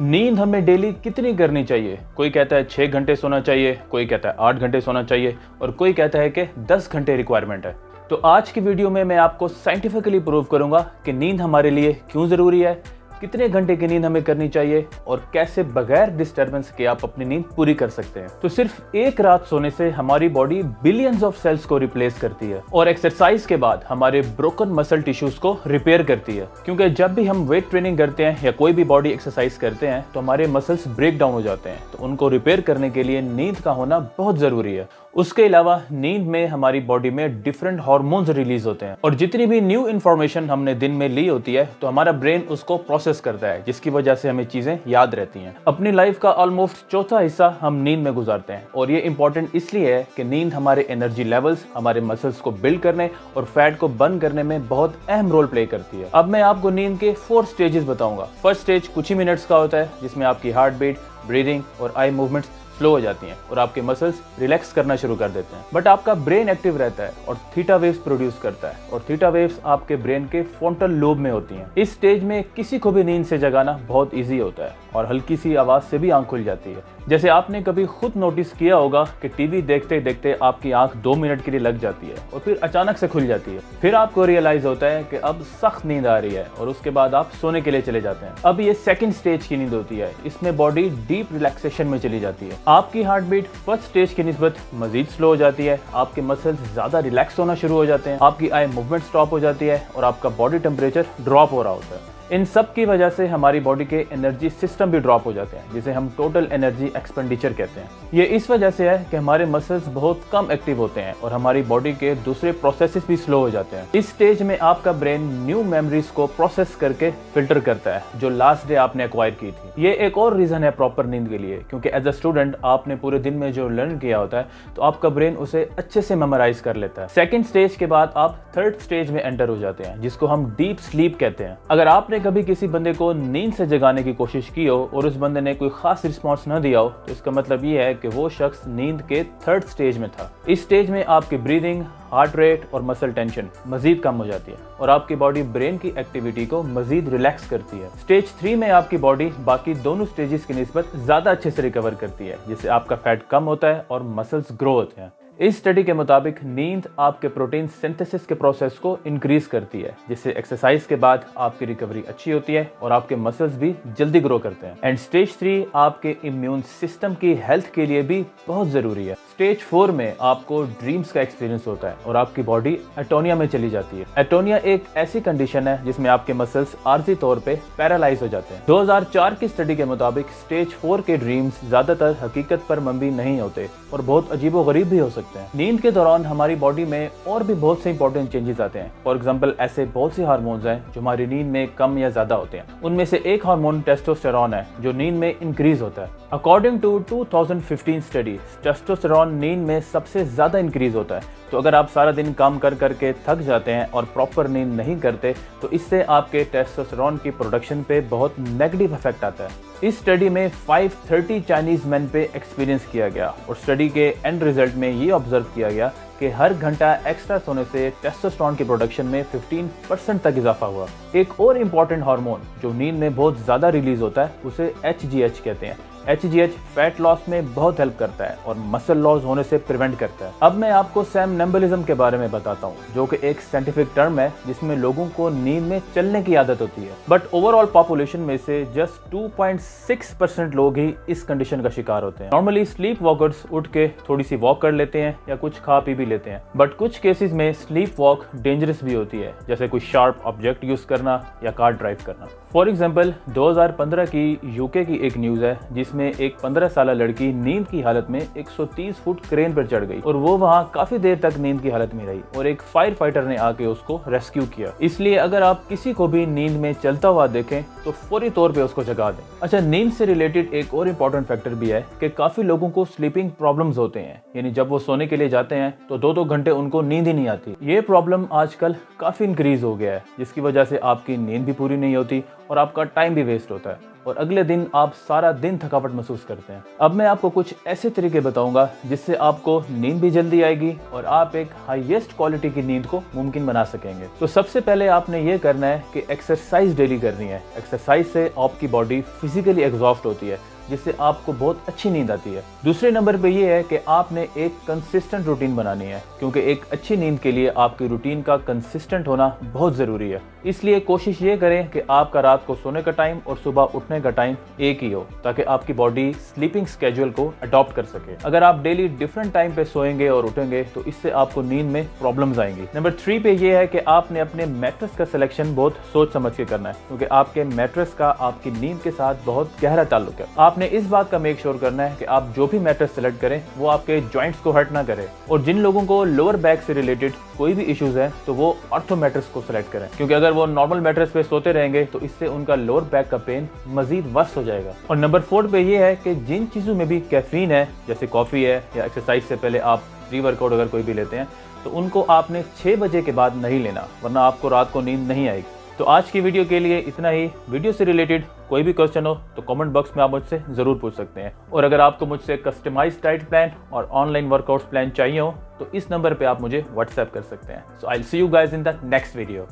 नींद हमें डेली कितनी करनी चाहिए? कोई कहता है 6 घंटे सोना चाहिए, कोई कहता है 8 घंटे सोना चाहिए और कोई कहता है कि 10 घंटे रिक्वायरमेंट है। तो आज की वीडियो में मैं आपको साइंटिफिकली प्रूव करूंगा कि नींद हमारे लिए क्यों ज़रूरी है, कितने घंटे की नींद हमें करनी चाहिए और कैसे बगैर डिस्टर्बेंस के आप अपनी नींद पूरी कर सकते हैं। तो सिर्फ एक रात सोने से हमारी बॉडी बिलियंस ऑफ सेल्स को रिप्लेस करती है और एक्सरसाइज के बाद हमारे ब्रोकन मसल टिश्यूज को रिपेयर करती है। क्योंकि जब भी हम वेट ट्रेनिंग करते हैं या कोई भी बॉडी एक्सरसाइज करते हैं तो हमारे मसल्स ब्रेक डाउन हो जाते हैं, तो उनको रिपेयर करने के लिए नींद का होना बहुत जरूरी है। उसके अलावा नींद में हमारी बॉडी में डिफरेंट हार्मोन्स रिलीज होते हैं और जितनी भी न्यू इन्फॉर्मेशन हमने दिन में ली होती है तो हमारा ब्रेन उसको प्रोसेस करता है, जिसकी वजह से हमें चीजें याद रहती हैं। अपनी लाइफ का ऑलमोस्ट चौथा हिस्सा हम नींद में गुजारते हैं और ये इंपॉर्टेंट इसलिए है कि नींद हमारे एनर्जी लेवल्स, हमारे मसल्स को बिल्ड करने और फैट को बर्न करने में बहुत अहम रोल प्ले करती है। अब मैं आपको नींद के 4 स्टेजेस बताऊंगा। फर्स्ट स्टेज कुछ ही मिनट्स का होता है, जिसमें आपकी हार्ट बीट, ब्रीदिंग और आई मूवमेंट्स स्लो हो जाती हैं और आपके मसल्स रिलैक्स करना शुरू कर देते हैं। बट आपका ब्रेन एक्टिव रहता है और थीटा वेव्स प्रोड्यूस करता है और थीटा वेव्स आपके ब्रेन के फ्रंटल लोब में होती हैं। इस स्टेज में किसी को भी नींद से जगाना बहुत इजी होता है और हल्की सी आवाज से भी आंख खुल जाती है। जैसे आपने कभी खुद नोटिस किया होगा कि टीवी देखते देखते आपकी आंख 2 मिनट के लिए लग जाती है और फिर अचानक से खुल जाती है। फिर आपको रियलाइज होता है कि अब सख्त नींद आ रही है और उसके बाद आप सोने के लिए चले जाते हैं। अब ये सेकंड स्टेज की नींद होती है। इसमें बॉडी डीप रिलैक्सेशन में चली जाती है। आपकी हार्ट बीट फर्स्ट स्टेज की निस्बत मजीद स्लो हो जाती है, आपके मसल्स ज्यादा रिलैक्स होना शुरू हो जाते हैं, आपकी आई मूवमेंट स्टॉप हो जाती है और आपका बॉडी टेम्परेचर ड्रॉप हो रहा होता है। इन सब की वजह से हमारी बॉडी के एनर्जी सिस्टम भी ड्रॉप हो जाते हैं, जिसे हम टोटल एनर्जी एक्सपेंडिचर कहते हैं। ये इस वजह से है कि हमारे मसल्स बहुत कम एक्टिव होते हैं और हमारी बॉडी के दूसरे प्रोसेसेस भी स्लो हो जाते हैं। इस स्टेज में आपका ब्रेन न्यू मेमोरीज को प्रोसेस करके फिल्टर करता है जो लास्ट डे आपने एक्वायर की थी। ये एक और रीजन है प्रॉपर नींद के लिए, क्योंकि एज अ स्टूडेंट आपने पूरे दिन में जो लर्न किया होता है तो आपका ब्रेन उसे अच्छे से मेमोराइज कर लेता है। सेकेंड स्टेज के बाद आप थर्ड स्टेज में एंटर हो जाते हैं, जिसको हम डीप स्लीप कहते हैं। अगर आपने कभी किसी बंदे को नींद से जगाने की कोशिश की हो और उस बंदे ने कोई खास रिस्पांस न दिया हो तो इसका मतलब ये है कि वो शख्स नींद के थर्ड स्टेज में था। इस स्टेज में आपकी ब्रीदिंग, हार्ट रेट और मसल टेंशन मजीद कम हो जाती है और आपकी बॉडी ब्रेन की एक्टिविटी को मजीद रिलैक्स करती है। स्टेज 3 में आपकी बॉडी बाकी दोनों स्टेजेस की निस्बत ज्यादा अच्छे से रिकवर करती है, जिससे आपका फैट कम होता है और मसल्स ग्रो होते हैं। इस स्टडी के मुताबिक नींद आपके प्रोटीन सिंथेसिस के प्रोसेस को इंक्रीज करती है, जिससे एक्सरसाइज के बाद आपकी रिकवरी अच्छी होती है और आपके मसल्स भी जल्दी ग्रो करते हैं। एंड स्टेज 3 आपके इम्यून सिस्टम की हेल्थ के लिए भी बहुत जरूरी है। स्टेज 4 में आपको ड्रीम्स का एक्सपीरियंस होता है और आपकी बॉडी एटोनिया में चली जाती है। एटोनिया एक ऐसी कंडीशन है जिसमें आपके मसल्स आर्जी तौर पे पैरालाइज हो जाते हैं। 2004 की स्टडी के मुताबिक स्टेज 4 के ड्रीम्स ज्यादातर हकीकत पर मबनी नहीं होते और बहुत अजीबोगरीब भी हो सकते हैं। नींद के दौरान हमारी बॉडी में और भी बहुत से इंपॉर्टेंट चेंजेस आते हैं। फॉर एग्जांपल ऐसे बहुत से हार्मोन्स हैं जो हमारी नींद में कम या ज्यादा होते हैं। उनमें से एक हार्मोन टेस्टोस्टेरॉन है जो नींद में इंक्रीज होता है। अकॉर्डिंग टू 2015 स्टडी, टेस्टोस्टेरॉन नींद में सबसे ज्यादा इंक्रीज होता है। तो अगर आप सारा दिन काम कर करके थक जाते हैं और प्रॉपर नींद नहीं करते तो इससे आपके टेस्टोस्टेरॉन की प्रोडक्शन पे बहुत नेगेटिव इफेक्ट आता है। इस स्टडी में 530 चाइनीज मैन पे एक्सपीरियंस किया गया और स्टडी के एंड रिजल्ट में ये ऑब्जर्व किया गया कि हर घंटा एक्स्ट्रा सोने से टेस्टोस्टेरॉन की प्रोडक्शन में 15% तक इजाफा हुआ। एक और इम्पॉर्टेंट हार्मोन जो नींद में बहुत ज्यादा रिलीज होता है उसे HGH कहते हैं। HGH फैट लॉस में बहुत हेल्प करता है और मसल लॉस होने से प्रिवेंट करता है। अब मैं आपको सैमनम्बुलिज्म के बारे में बताता हूँ, जो कि एक साइंटिफिक टर्म है जिसमें लोगों को नींद में चलने की आदत होती है। बट ओवरऑल पॉपुलेशन में से जस्ट 2.6% लोग ही इस कंडीशन का शिकार होते हैं। नॉर्मली स्लीप वॉकर्स उठ के थोड़ी सी वॉक कर लेते हैं या कुछ खा पी भी लेते हैं, बट कुछ केसेस में स्लीप वॉक डेंजरस भी होती है, जैसे कोई शार्प ऑब्जेक्ट यूज करना या कार ड्राइव करना। फॉर एग्जाम्पल 2015 की यूके की एक न्यूज है जिसमें एक 15 साल लड़की नींद की हालत में 130 फुट क्रेन पर चढ़ गई और वो वहां काफी देर तक नींद की हालत में रही और एक फायर फाइटर ने आके उसको रेस्क्यू किया। इसलिए अगर आप किसी को भी नींद में चलता हुआ देखें तो फौरी तौर पे उसको जगा दें। अच्छा, नींद से रिलेटेड एक और इम्पोर्टेंट फैक्टर भी है कि काफी लोगों को स्लीपिंग प्रॉब्लम्स होते हैं, यानी जब वो सोने के लिए जाते हैं तो 2-2 घंटे उनको नींद ही नहीं आती। ये प्रॉब्लम आजकल काफी इंक्रीज हो गया है, जिसकी वजह से आपकी नींद भी पूरी नहीं होती और आपका टाइम भी वेस्ट होता है और अगले दिन आप सारा दिन थकावट महसूस करते हैं। अब मैं आपको कुछ ऐसे तरीके बताऊंगा जिससे आपको नींद भी जल्दी आएगी और आप एक हाईएस्ट क्वालिटी की नींद को मुमकिन बना सकेंगे। तो सबसे पहले आपने ये करना है कि एक्सरसाइज डेली करनी है। एक्सरसाइज से आपकी बॉडी फिजिकली एग्जॉस्ट होती है जिससे आपको बहुत अच्छी नींद आती है। दूसरे नंबर पे ये है कि आपने एक कंसिस्टेंट रूटीन बनानी है, क्योंकि एक अच्छी नींद के लिए आपकी रूटीन का कंसिस्टेंट होना बहुत ज़रूरी है। इसलिए कोशिश ये करें कि आपका रात को सोने का टाइम और सुबह उठने का टाइम एक ही हो, ताकि आपकी बॉडी स्लीपिंग स्केड्यूल को अडॉप्ट कर सके। अगर आप डेली डिफरेंट टाइम पे सोएंगे और उठेंगे तो इससे आपको नींद में प्रॉब्लम्स आएंगी। नंबर 3 पे ये है कि आपने अपने मैट्रेस का सिलेक्शन बहुत सोच समझ के करना है, क्योंकि आपके मैट्रेस का आपकी नींद के साथ बहुत गहरा ताल्लुक है। आपने इस बात का मेक श्योर करना है कि आप जो भी मैट्रेस सेलेक्ट करें वो आपके जॉइंट्स को हर्ट ना करे। और जिन लोगों को लोअर बैक से रिलेटेड कोई भी इश्यूज है तो वो ऑर्थो मैट्रेस को सिलेक्ट करें, क्योंकि अगर वो नॉर्मल मैट्रेस पे सोते रहेंगे तो इससे उनका लोअर बैक का पेन मजीद वर्स हो जाएगा। और नंबर 4 पे ये है कि जिन चीज़ों में भी कैफीन है, जैसे कॉफ़ी है या एक्सरसाइज से पहले आप प्री वर्कआउट अगर कोई भी लेते हैं, तो उनको आपने 6 बजे के बाद नहीं लेना, वरना आपको रात को नींद नहीं आएगी। तो आज की वीडियो के लिए इतना ही। वीडियो से रिलेटेड कोई भी क्वेश्चन हो तो कमेंट बॉक्स में आप मुझसे ज़रूर पूछ सकते हैं। और अगर आपको मुझसे कस्टमाइज्ड डाइट प्लान और ऑनलाइन वर्कआउट्स प्लान चाहिए हो तो इस नंबर पे आप मुझे व्हाट्सएप कर सकते हैं। So I will see you guys in the next video.